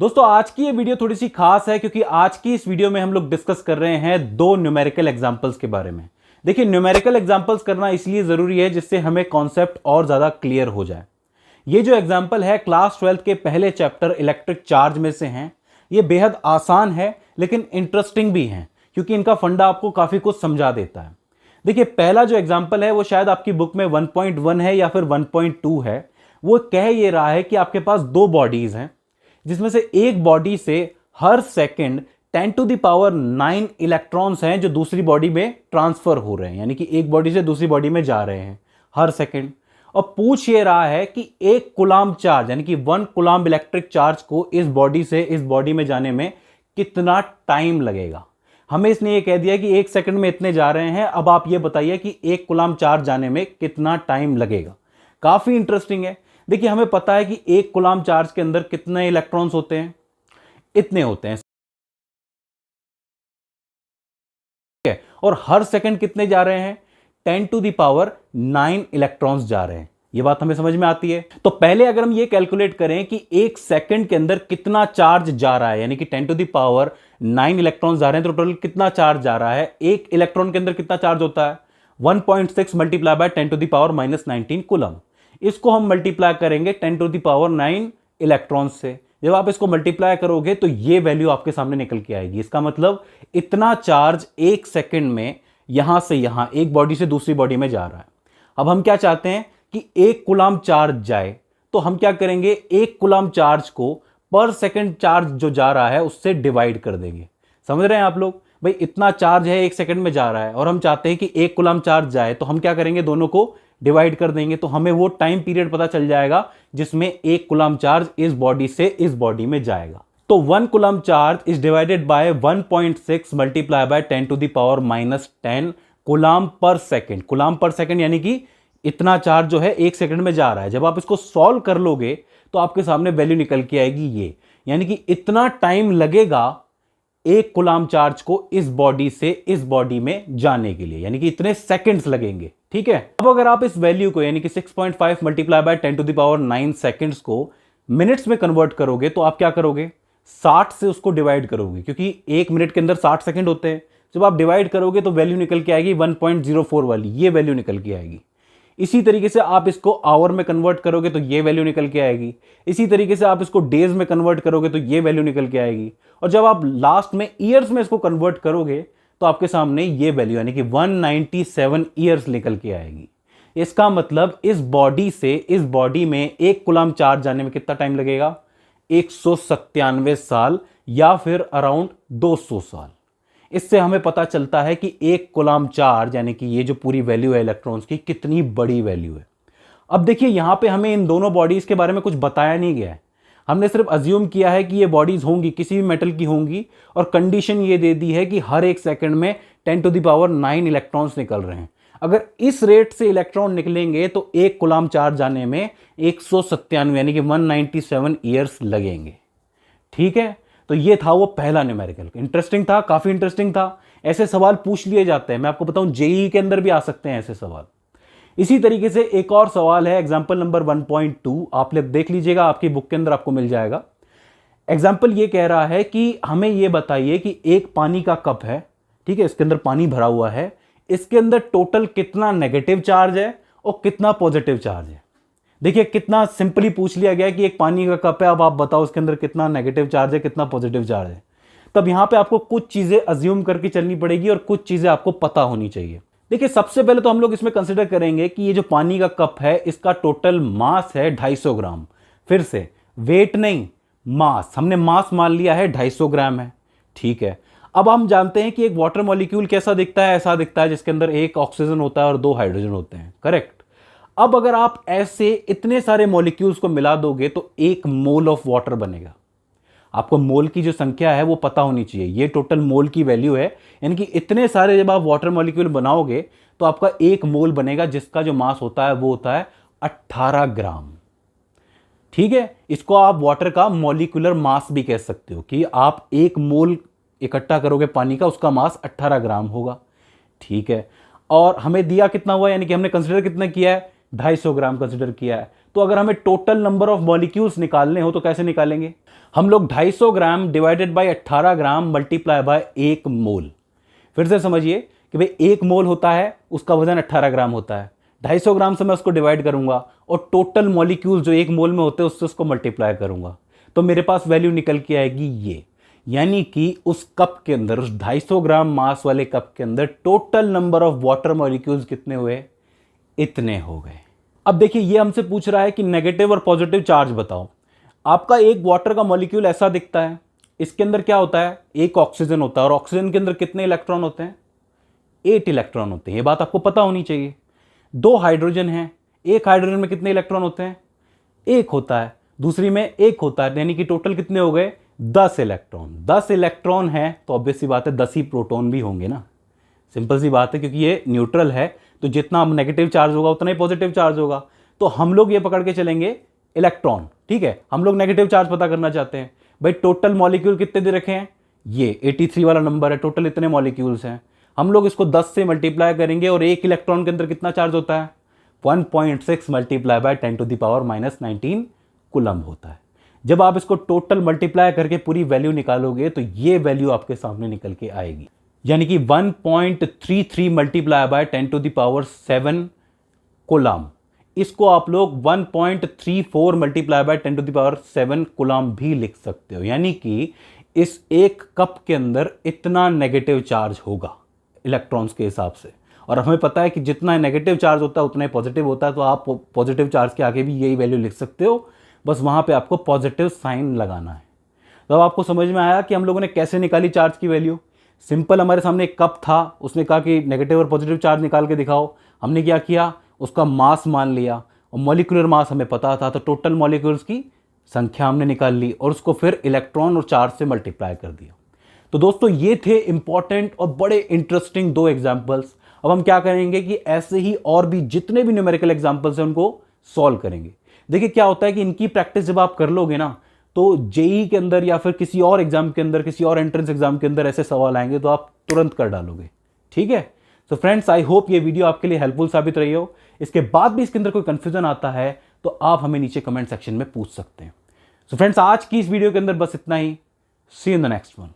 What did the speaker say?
दोस्तों आज की ये वीडियो थोड़ी सी खास है क्योंकि आज की इस वीडियो में हम लोग डिस्कस कर रहे हैं दो न्यूमेरिकल एग्जांपल्स के बारे में। देखिए न्यूमेरिकल एग्जांपल्स करना इसलिए जरूरी है जिससे हमें कॉन्सेप्ट और ज्यादा क्लियर हो जाए। ये जो एग्जांपल है क्लास 12 के पहले चैप्टर इलेक्ट्रिक चार्ज में से हैं। ये बेहद आसान है लेकिन इंटरेस्टिंग भी है क्योंकि इनका फंडा आपको काफी कुछ समझा देता है। देखिए पहला जो एग्जाम्पल है वो शायद आपकी बुक में 1.1 है या फिर 1.2 है। वो कह ये रहा है कि आपके पास दो बॉडीज हैं जिसमें से एक बॉडी से हर सेकंड 10⁹ इलेक्ट्रॉन्स हैं जो दूसरी बॉडी में ट्रांसफर हो रहे हैं, यानी कि एक बॉडी से दूसरी बॉडी में जा रहे हैं हर सेकंड। और पूछ ये रहा है कि एक कूलाम चार्ज यानी कि 1 कूलाम इलेक्ट्रिक चार्ज को इस बॉडी से इस बॉडी में जाने में कितना टाइम लगेगा। हमें इसने ये कह दिया कि एक सेकंड में इतने जा रहे हैं। अब आप ये बताइए कि एक कूलाम चार्ज जाने में कितना टाइम लगेगा। काफी इंटरेस्टिंग है। देखिए हमें पता है कि एक कूलाम चार्ज के अंदर कितने इलेक्ट्रॉन्स होते हैं, इतने होते हैं, ठीक है। और हर सेकंड कितने जा रहे हैं, 10⁹ इलेक्ट्रॉन्स जा रहे हैं। ये बात हमें समझ में आती है। तो पहले अगर हम ये कैलकुलेट करें कि एक सेकंड के अंदर कितना चार्ज जा रहा है, यानी कि 10⁹ इलेक्ट्रॉन्स जा रहे हैं, तो टोटल कितना चार्ज जा रहा है। एक इलेक्ट्रॉन के अंदर कितना चार्ज होता है, 1.6 मल्टीप्लाई बाय 10⁻⁻⁹ कूलम। इसको हम मल्टीप्लाई करेंगे 10⁹ इलेक्ट्रॉन से। जब आप इसको मल्टीप्लाई करोगे तो ये वैल्यू आपके सामने निकल के आएगी। इसका मतलब इतना चार्ज एक सेकंड में यहां से यहां एक बॉडी से दूसरी बॉडी में जा रहा है। अब हम क्या चाहते हैं कि एक कूलाम चार्ज जाए, तो हम क्या करेंगे, एक कूलाम चार्ज को पर सेकंड चार्ज जो जा रहा है उससे डिवाइड कर देंगे। समझ रहे हैं आप लोग, भाई इतना चार्ज है एक सेकंड में जा रहा है और हम चाहते हैं कि एक कूलाम चार्ज जाए, तो हम क्या करेंगे, दोनों को डिवाइड कर देंगे। तो हमें वो टाइम पीरियड पता चल जाएगा जिसमें एक कूलाम चार्ज इस बॉडी से इस बॉडी में जाएगा। तो 1 coulomb charge is divided by 1.6 multiply by 10⁻⁻10 coulomb पर सेकंड। कूलाम पर सेकंड यानी कि इतना चार्ज जो है एक सेकंड में जा रहा है। जब आप इसको सॉल्व कर लोगे तो आपके सामने वैल्यू निकल के आएगी ये, यानी कि इतना टाइम लगेगा एक कूलाम चार्ज को इस बॉडी से इस बॉडी में जाने के लिए, यानी कि इतने सेकंड्स लगेंगे। ठीक है। अब अगर आप इस वैल्यू को यानी कि 6.5 मल्टीप्लाई बाय 10⁹ सेकंड्स को मिनट्स में कन्वर्ट करोगे तो आप क्या करोगे, 60 से उसको डिवाइड करोगे, क्योंकि एक मिनट के अंदर 60 सेकंड होते हैं। जब आप डिवाइड करोगे तो वैल्यू निकल के आएगी 1.04 वाली, ये वैल्यू निकल के आएगी। इसी तरीके से आप इसको आवर में कन्वर्ट करोगे तो ये वैल्यू निकल के आएगी। इसी तरीके से आप इसको डेज में कन्वर्ट करोगे तो ये वैल्यू निकल के आएगी। और जब आप लास्ट में ईयर्स में इसको कन्वर्ट करोगे तो आपके सामने ये वैल्यू यानी कि 197 ईयर्स निकल के आएगी। इसका मतलब इस बॉडी से इस बॉडी में एक कूलाम चार्ज जाने में कितना टाइम लगेगा, 197 साल या फिर अराउंड 200 साल। इससे हमें पता चलता है कि एक कूलाम चार्ज यानी कि ये जो पूरी वैल्यू है इलेक्ट्रॉन्स की, कितनी बड़ी वैल्यू है। अब देखिए यहां पे हमें इन दोनों बॉडीज के बारे में कुछ बताया नहीं गया है। हमने सिर्फ अज्यूम किया है कि ये बॉडीज होंगी, किसी भी मेटल की होंगी, और कंडीशन ये दे दी है कि हर एक सेकंड में 10⁹ इलेक्ट्रॉन्स निकल रहे हैं। अगर इस रेट से इलेक्ट्रॉन निकलेंगे तो एक कूलाम चार्ज जाने में 197 यानी कि 197 ईयर्स लगेंगे। ठीक है। तो ये था वो पहला न्यूमेरिकल। इंटरेस्टिंग था, काफी इंटरेस्टिंग था। ऐसे सवाल पूछ लिए जाते हैं, मैं आपको बताऊं जेईई के अंदर भी आ सकते हैं ऐसे सवाल। इसी तरीके से एक और सवाल है एग्जाम्पल नंबर 1.2, आप लोग देख लीजिएगा, आपकी बुक के अंदर आपको मिल जाएगा। एग्जाम्पल ये कह रहा है कि हमें ये बताइए कि एक पानी का कप है, ठीक है, इसके अंदर पानी भरा हुआ है, इसके अंदर टोटल कितना नेगेटिव चार्ज है और कितना पॉजिटिव चार्ज है। देखिए कितना सिंपली पूछ लिया गया कि एक पानी का कप है, अब आप बताओ उसके अंदर कितना नेगेटिव चार्ज है कितना पॉजिटिव चार्ज है। तब यहां पे आपको कुछ चीजें अज्यूम करके चलनी पड़ेगी और कुछ चीजें आपको पता होनी चाहिए। देखिए सबसे पहले तो हम लोग इसमें कंसिडर करेंगे कि ये जो पानी का कप है इसका टोटल मास है 250 ग्राम। फिर से वेट नहीं, मास, हमने मास मान लिया है 250 ग्राम है। ठीक है। अब हम जानते हैं कि एक वाटर मॉलिक्यूल कैसा दिखता है, ऐसा दिखता है जिसके अंदर एक ऑक्सीजन होता है और 2 हाइड्रोजन होते हैं, करेक्ट। अब अगर आप ऐसे इतने सारे मॉलिक्यूल्स को मिला दोगे तो 1 मोल ऑफ वाटर बनेगा। आपको मोल की जो संख्या है वो पता होनी चाहिए, ये टोटल मोल की वैल्यू है, यानी कि इतने सारे जब आप वाटर मॉलिक्यूल बनाओगे तो आपका 1 मोल बनेगा जिसका जो मास होता है वो होता है 18 ग्राम। ठीक है। इसको आप वाटर का मॉलिक्यूलर मास भी कह सकते हो कि आप 1 मोल इकट्ठा करोगे पानी का, उसका मास 18 ग्राम होगा। ठीक है। और हमें दिया कितना हुआ, यानी कि हमने कंसिडर कितना किया है, 250 ग्राम कंसिडर किया है। तो अगर हमें टोटल नंबर ऑफ मॉलिक्यूल्स निकालने हो तो कैसे निकालेंगे? हम लोग 250 gram divided by 18 gram multiply by 1 मोल। फिर से समझिए कि भाई 1 मोल होता है, उसका वजन 18 ग्राम होता है। 250 ग्राम से मैं उसको डिवाइड करूंगा और टोटल मॉलिक्यूल जो 1 मोल में होते हैं उससे उसको मल्टीप्लाई करूंगा, तो मेरे पास वैल्यू निकल के आएगी ये। यानी कि उस कप के अंदर, उस 250 ग्राम मास वाले कप के अंदर total number of water molecules कितने हुए? इतने हो गए। अब देखिए ये हमसे पूछ रहा है कि नेगेटिव और पॉजिटिव चार्ज बताओ। आपका एक वाटर का मॉलिक्यूल ऐसा दिखता है, इसके अंदर क्या होता है? एक ऑक्सीजन होता है, और ऑक्सीजन के अंदर कितने इलेक्ट्रॉन होते हैं? 8 इलेक्ट्रॉन होते हैं। ये बात आपको पता होनी चाहिए। 2 हाइड्रोजन हैं, एक हाइड्रोजन में कितने इलेक्ट्रॉन होते हैं? 1 होता है, दूसरी में 1 होता है, यानी कि टोटल कितने हो गए? 10 इलेक्ट्रॉन। 10 इलेक्ट्रॉन है तो ऑब्वियस सी बात है 10 ही प्रोटॉन भी होंगे ना। सिंपल सी बात है, क्योंकि ये न्यूट्रल है तो जितना नेगेटिव चार्ज होगा उतना ही पॉजिटिव चार्ज होगा। तो हम लोग ये पकड़ के चलेंगे इलेक्ट्रॉन, ठीक है। हम लोग नेगेटिव चार्ज पता करना चाहते हैं। भाई टोटल मॉलिक्यूल कितने दे रखे हैं? ये 83 वाला नंबर है, टोटल इतने मॉलिक्यूल्स हैं। हम लोग इसको 10 से मल्टीप्लाई करेंगे और एक इलेक्ट्रॉन के अंदर कितना चार्ज होता है? 1.6 मल्टीप्लाई बाय 10⁻⁻19 कूलम होता है। जब आप इसको टोटल मल्टीप्लाई करके पूरी वैल्यू निकालोगे तो ये वैल्यू आपके सामने निकल के आएगी, यानी कि 1.33 मल्टीप्लाई बाय 10⁻7 कूलम। इसको आप लोग 1.34 मल्टीप्लाई बाय 10⁻7 कूलम भी लिख सकते हो। यानी कि इस एक कप के अंदर इतना नेगेटिव चार्ज होगा इलेक्ट्रॉन्स के हिसाब से, और हमें पता है कि जितना नेगेटिव चार्ज होता है उतना ही पॉजिटिव होता है। तो आप पॉजिटिव चार्ज के आगे भी यही वैल्यू लिख सकते हो, बस वहां पे आपको पॉजिटिव साइन लगाना है। तो अब आपको समझ में आया कि हम लोगों ने कैसे निकाली चार्ज की वैल्यू। सिंपल, हमारे सामने एक कप था, उसने कहा कि नेगेटिव और पॉजिटिव चार्ज निकाल के दिखाओ। हमने क्या किया? उसका मास मान लिया, और मॉलिक्यूलर मास हमें पता था तो टोटल मॉलिक्यूल्स की संख्या हमने निकाल ली और उसको फिर इलेक्ट्रॉन और चार्ज से मल्टीप्लाई कर दिया। तो दोस्तों ये थे इंपॉर्टेंट और बड़े इंटरेस्टिंग 2 एग्जाम्पल्स। अब हम क्या करेंगे कि ऐसे ही और भी जितने भी न्यूमेरिकल एग्जाम्पल्स हैं उनको सॉल्व करेंगे। देखिए क्या होता है कि इनकी प्रैक्टिस जब आप कर लोगे ना, तो जेई के अंदर या फिर किसी और एग्जाम के अंदर, किसी और एंट्रेंस एग्जाम के अंदर ऐसे सवाल आएंगे तो आप तुरंत कर डालोगे। ठीक है। तो फ्रेंड्स, आई होप ये वीडियो आपके लिए हेल्पफुल साबित रही हो। इसके बाद भी इसके अंदर कोई कंफ्यूजन आता है तो आप हमें नीचे कमेंट सेक्शन में पूछ सकते हैं। सो फ्रेंड्स, आज की इस वीडियो के अंदर बस इतना ही। सी इन द नेक्स्ट वन।